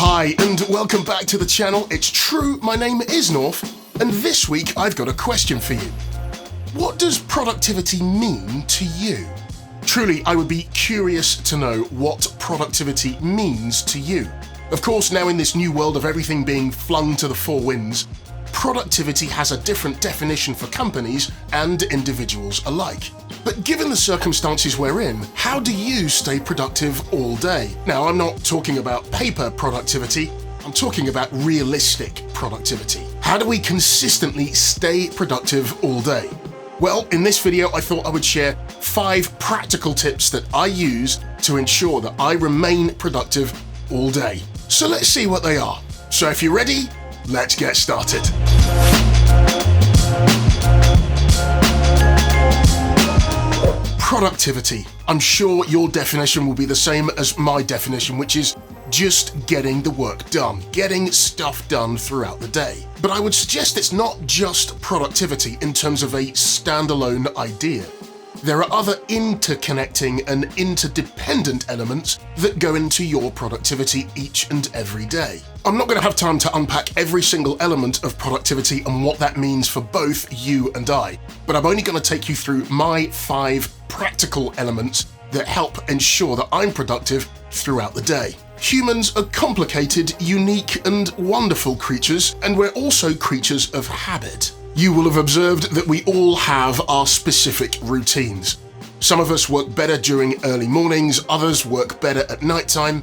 Hi, and welcome back to the channel. It's true, my name is Norf, and this week I've got a question for you. What does productivity mean to you? Truly, I would be curious to know what productivity means to you. Of course, now in this new world of everything being flung to the four winds, productivity has a different definition for companies and individuals alike. But given the circumstances we're in, how do you stay productive all day? Now, I'm not talking about paper productivity, I'm talking about realistic productivity. How do we consistently stay productive all day? Well, in this video, I thought I would share 5 practical tips that I use to ensure that I remain productive all day. So let's see what they are. So if you're ready, let's get started. Productivity. I'm sure your definition will be the same as my definition, which is just getting the work done, getting stuff done throughout the day. But I would suggest it's not just productivity in terms of a standalone idea. There are other interconnecting and interdependent elements that go into your productivity each and every day. I'm not going to have time to unpack every single element of productivity and what that means for both you and I, but I'm only going to take you through my 5 practical elements that help ensure that I'm productive throughout the day. Humans are complicated, unique, and wonderful creatures, and we're also creatures of habit. You will have observed that we all have our specific routines. Some of us work better during early mornings, others work better at nighttime,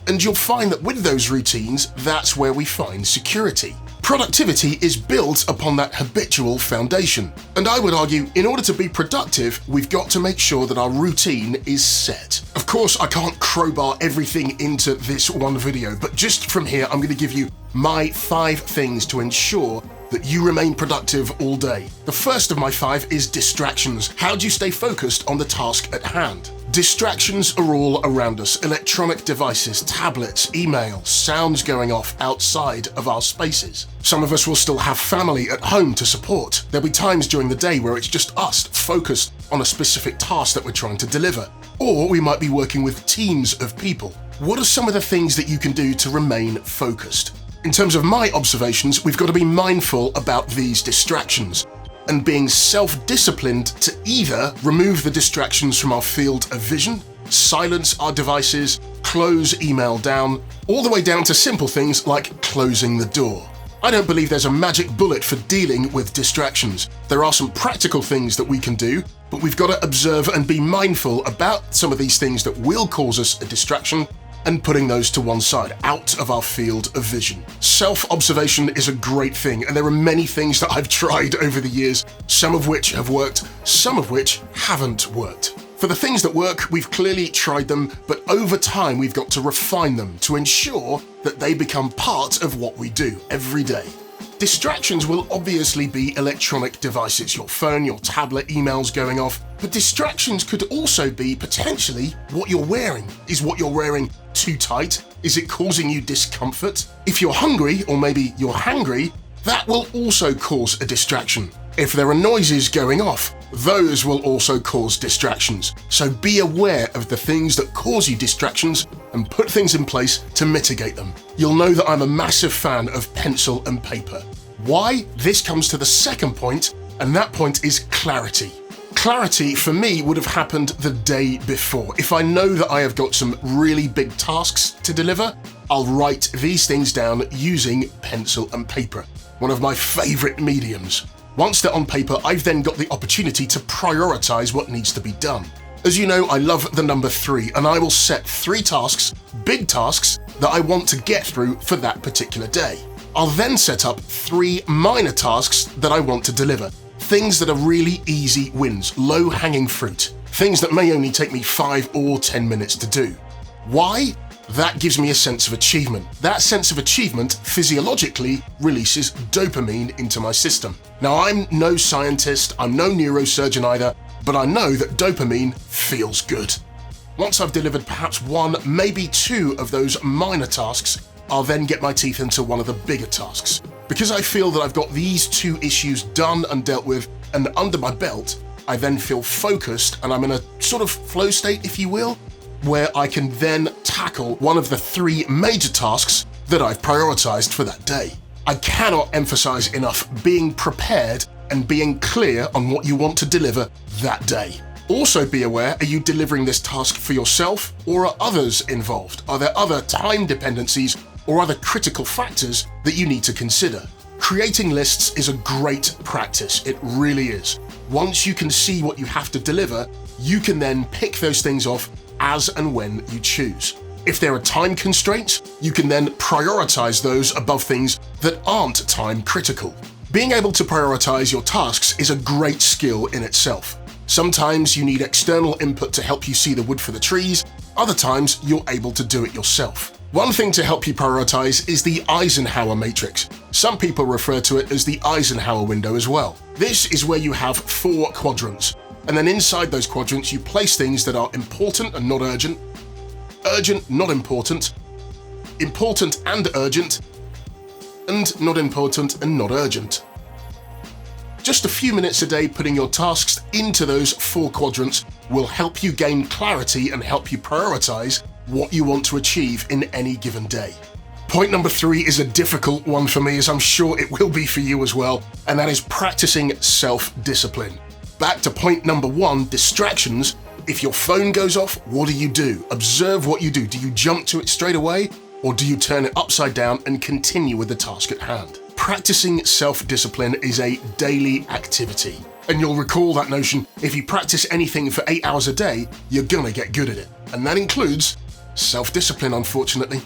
and you'll find that with those routines, that's where we find security. Productivity is built upon that habitual foundation, and I would argue in order to be productive, we've got to make sure that our routine is set. Of course, I can't crowbar everything into this one video, but just from here, I'm going to give you my 5 things to ensure that you remain productive all day. The first of my 5 is distractions. How do you stay focused on the task at hand? Distractions are all around us. Electronic devices, tablets, email, sounds going off outside of our spaces. Some of us will still have family at home to support. There'll be times during the day where it's just us focused on a specific task that we're trying to deliver. Or we might be working with teams of people. What are some of the things that you can do to remain focused? In terms of my observations, we've got to be mindful about these distractions and being self-disciplined to either remove the distractions from our field of vision, silence our devices, close email down, all the way down to simple things like closing the door. I don't believe there's a magic bullet for dealing with distractions. There are some practical things that we can do, but we've got to observe and be mindful about some of these things that will cause us a distraction and putting those to one side, out of our field of vision. Self-observation is a great thing, and there are many things that I've tried over the years, some of which have worked, some of which haven't worked. For the things that work, we've clearly tried them, but over time we've got to refine them to ensure that they become part of what we do every day. Distractions will obviously be electronic devices, your phone, your tablet, emails going off, but distractions could also be potentially what you're wearing. Is what you're wearing too tight? Is it causing you discomfort? If you're hungry, or maybe you're hangry, that will also cause a distraction. If there are noises going off, those will also cause distractions. So be aware of the things that cause you distractions and put things in place to mitigate them. You'll know that I'm a massive fan of pencil and paper. Why? This comes to the second point, and that point is clarity. Clarity for me would have happened the day before. If I know that I have got some really big tasks to deliver, I'll write these things down using pencil and paper, one of my favorite mediums. Once they're on paper, I've then got the opportunity to prioritize what needs to be done. As you know, I love the number 3, and I will set 3 tasks, big tasks, that I want to get through for that particular day. I'll then set up 3 minor tasks that I want to deliver. Things that are really easy wins, low-hanging fruit. Things that may only take me 5 or 10 minutes to do. Why? That gives me a sense of achievement. That sense of achievement physiologically releases dopamine into my system. Now, I'm no scientist, I'm no neurosurgeon either, but I know that dopamine feels good. Once I've delivered perhaps 1, maybe 2 of those minor tasks, I'll then get my teeth into one of the bigger tasks. Because I feel that I've got these 2 issues done and dealt with and under my belt, I then feel focused and I'm in a sort of flow state, if you will, where I can then tackle one of the 3 major tasks that I've prioritized for that day. I cannot emphasize enough being prepared and being clear on what you want to deliver that day. Also be aware, are you delivering this task for yourself or are others involved? Are there other time dependencies or other critical factors that you need to consider? Creating lists is a great practice, it really is. Once you can see what you have to deliver, you can then pick those things off as and when you choose. If there are time constraints, you can then prioritize those above things that aren't time critical. Being able to prioritize your tasks is a great skill in itself. Sometimes you need external input to help you see the wood for the trees, other times you're able to do it yourself. One thing to help you prioritize is the Eisenhower matrix. Some people refer to it as the Eisenhower window as well. This is where you have 4 quadrants, and then inside those quadrants you place things that are important and not urgent, urgent, not important, important and urgent, and not important and not urgent. Just a few minutes a day putting your tasks into those 4 quadrants will help you gain clarity and help you prioritize what you want to achieve in any given day. Point number 3 is a difficult one for me, as I'm sure it will be for you as well, and that is practicing self-discipline. Back to point number 1, distractions. If your phone goes off, what do? Observe what you do. Do you jump to it straight away, or do you turn it upside down and continue with the task at hand? Practicing self-discipline is a daily activity. And you'll recall that notion, if you practice anything for 8 hours a day, you're gonna get good at it. And that includes self-discipline, unfortunately.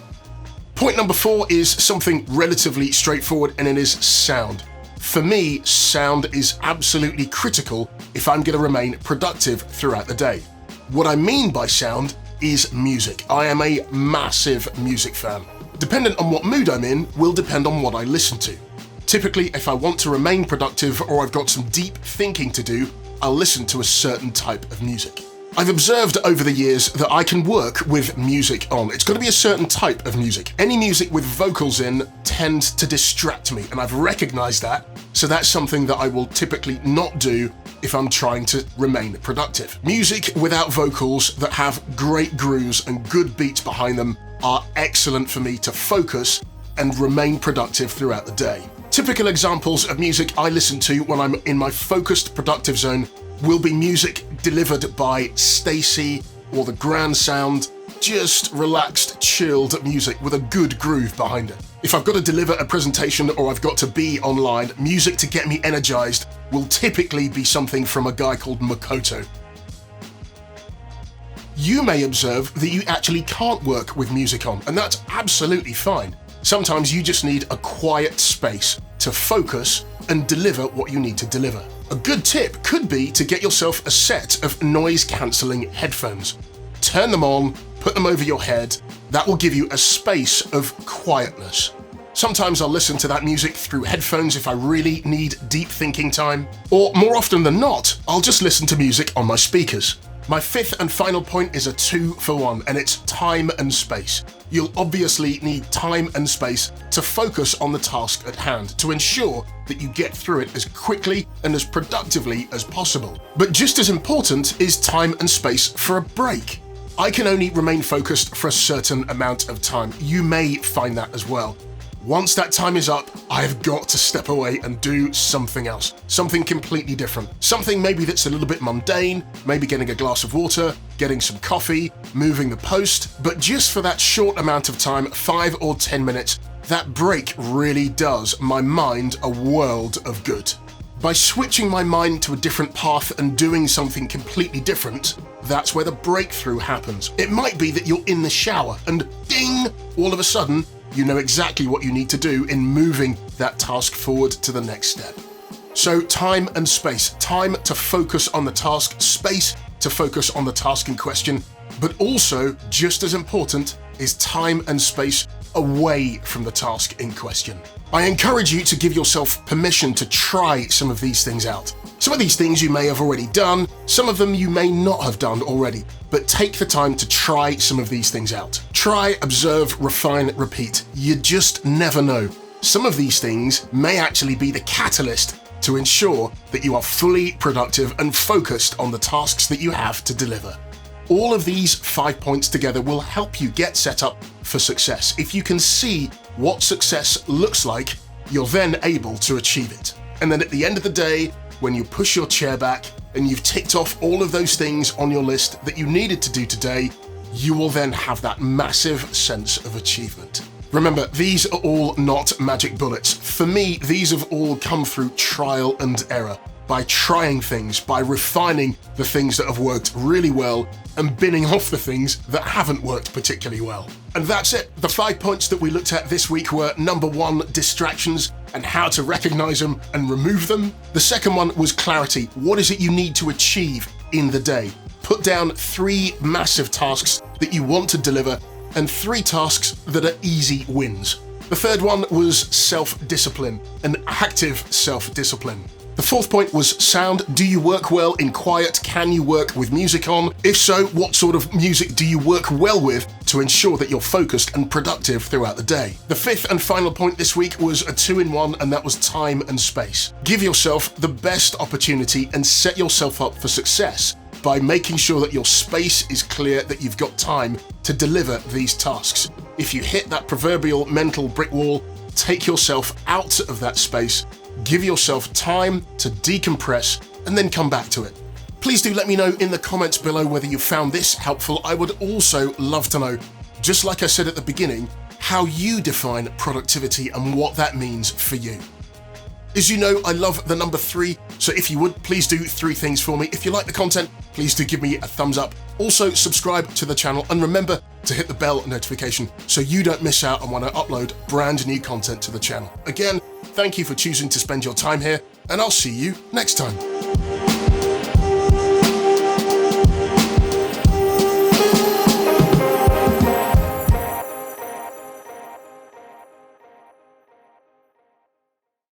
Point number 4 is something relatively straightforward, and it is sound. For me, sound is absolutely critical if I'm going to remain productive throughout the day. What I mean by sound is music. I am a massive music fan. Dependent on what mood I'm in will depend on what I listen to. Typically, if I want to remain productive or I've got some deep thinking to do, I'll listen to a certain type of music. I've observed over the years that I can work with music on. It's got to be a certain type of music. Any music with vocals in tends to distract me, and I've recognized that, so that's something that I will typically not do if I'm trying to remain productive. Music without vocals that have great grooves and good beats behind them are excellent for me to focus and remain productive throughout the day. Typical examples of music I listen to when I'm in my focused productive zone will be music delivered by Stacy or the Grand Sound, just relaxed, chilled music with a good groove behind it. If I've got to deliver a presentation or I've got to be online, music to get me energized will typically be something from a guy called Makoto. You may observe that you actually can't work with music on, and that's absolutely fine. Sometimes you just need a quiet space to focus and deliver what you need to deliver. A good tip could be to get yourself a set of noise-cancelling headphones. Turn them on, put them over your head. That will give you a space of quietness. Sometimes I'll listen to that music through headphones if I really need deep thinking time, or more often than not, I'll just listen to music on my speakers. My 5th and final point is a 2-for-1, and it's time and space. You'll obviously need time and space to focus on the task at hand to ensure that you get through it as quickly and as productively as possible. But just as important is time and space for a break. I can only remain focused for a certain amount of time. You may find that as well. Once that time is up, I've got to step away and do something else, something completely different. Something maybe that's a little bit mundane, maybe getting a glass of water, getting some coffee, moving the post, but just for that short amount of time, 5 or 10 minutes, that break really does my mind a world of good. By switching my mind to a different path and doing something completely different, that's where the breakthrough happens. It might be that you're in the shower and ding, all of a sudden, you know exactly what you need to do in moving that task forward to the next step. So time and space, time to focus on the task, space to focus on the task in question, but also just as important is time and space away from the task in question. I encourage you to give yourself permission to try some of these things out. Some of these things you may have already done, some of them you may not have done already, but take the time to try some of these things out. Try, observe, refine, repeat. You just never know. Some of these things may actually be the catalyst to ensure that you are fully productive and focused on the tasks that you have to deliver. All of these 5 points together will help you get set up for success. If you can see what success looks like, you're then able to achieve it. And then at the end of the day, when you push your chair back and you've ticked off all of those things on your list that you needed to do today, you will then have that massive sense of achievement. Remember, these are all not magic bullets. For me, these have all come through trial and error, by trying things, by refining the things that have worked really well and binning off the things that haven't worked particularly well. And that's it. The 5 points that we looked at this week were: number 1, distractions and how to recognize them and remove them. The second one was clarity. What is it you need to achieve in the day? Put down 3 massive tasks that you want to deliver and 3 tasks that are easy wins. The third one was self-discipline, an active self-discipline. The fourth point was sound. Do you work well in quiet? Can you work with music on? If so, what sort of music do you work well with to ensure that you're focused and productive throughout the day? The fifth and final point this week was a 2-in-1, and that was time and space. Give yourself the best opportunity and set yourself up for success by making sure that your space is clear, that you've got time to deliver these tasks. If you hit that proverbial mental brick wall, take yourself out of that space, give yourself time to decompress, and then come back to it. Please do let me know in the comments below whether you found this helpful. I would also love to know, just like I said at the beginning, how you define productivity and what that means for you. As you know, I love the number 3, so if you would, please do 3 things for me. If you like the content, please do give me a thumbs up. Also, subscribe to the channel and remember to hit the bell notification so you don't miss out on when I upload brand new content to the channel. Again, thank you for choosing to spend your time here, and I'll see you next time.